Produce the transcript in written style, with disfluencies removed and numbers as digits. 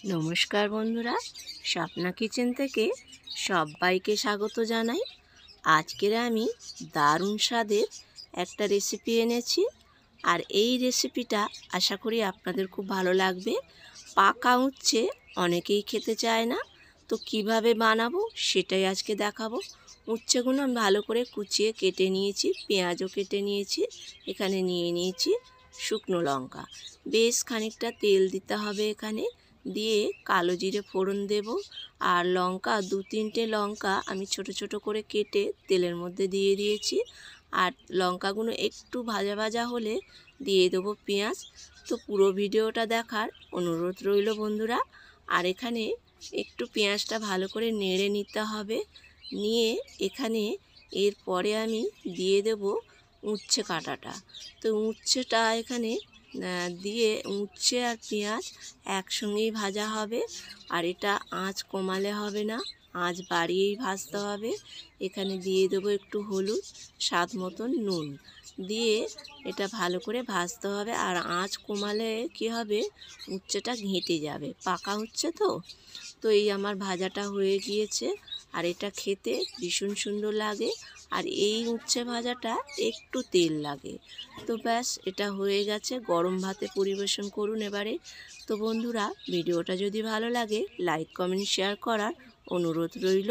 নমস্কার বন্ধুরা, স্বপ্না কিচেন থেকে সবাইকে স্বাগত জানাই। আজকের আমি দারুণ স্বাদের একটা রেসিপি এনেছি, আর এই রেসিপিটা আশা করি আপনাদের খুব ভালো লাগবে। পাকা উচ্ছে অনেকেই খেতে চায় না, তো কিভাবে বানাবো সেটাই আজকে দেখাবো। উচ্ছেগুলো আমি ভালো করে কুচিয়ে কেটে নিয়েছি, পেঁয়াজও কেটে নিয়েছি, এখানে নিয়ে নিয়েছি শুকনো লঙ্কা। বেশ খানিকটা তেল দিতে হবে এখানে, দিয়ে কালো জিরে ফোড়ন দেব। আর লঙ্কা, 2-3টে লঙ্কা আমি ছোট ছোট করে কেটে তেলের মধ্যে দিয়ে দিয়েছি। আর লঙ্কাগুলো একটু ভাজা ভাজা হলে দিয়ে দেবো পেঁয়াজ। তো পুরো ভিডিওটা দেখার অনুরোধ রইল বন্ধুরা। আর এখানে একটু পেঁয়াজটা ভালো করে নেড়ে নিতে হবে। নিয়ে এখানে এরপরে আমি দিয়ে দেব উচ্ছে কাটাটা। তো উচ্ছেটা এখানে দিয়ে উচ্ছে আর পেঁয়াজ একসঙ্গেই ভাজা হবে। আর এটা আঁচ কমালে হবে না, আঁচ বাড়িয়েই ভাজতে হবে। এখানে দিয়ে দেবো একটু হলুদ, স্বাদ মতন নুন দিয়ে এটা ভালো করে ভাজতে হবে। আর আঁচ কমালে কি হবে, উচ্ছেটা ঘেঁটে যাবে, পাকা উচ্ছে তো। তো এই আমার ভাজাটা হয়ে গিয়েছে, আর এটা খেতে ভীষণ সুন্দর লাগে। আর এই উচ্ছে ভাজাটা একটু তেল লাগে। তো ব্যাস, এটা হয়ে গেছে। গরম ভাতে পরিবেশন করুন এবারে। তো বন্ধুরা, ভিডিওটা যদি ভালো লাগে লাইক কমেন্ট শেয়ার করার অনুরোধ রইল।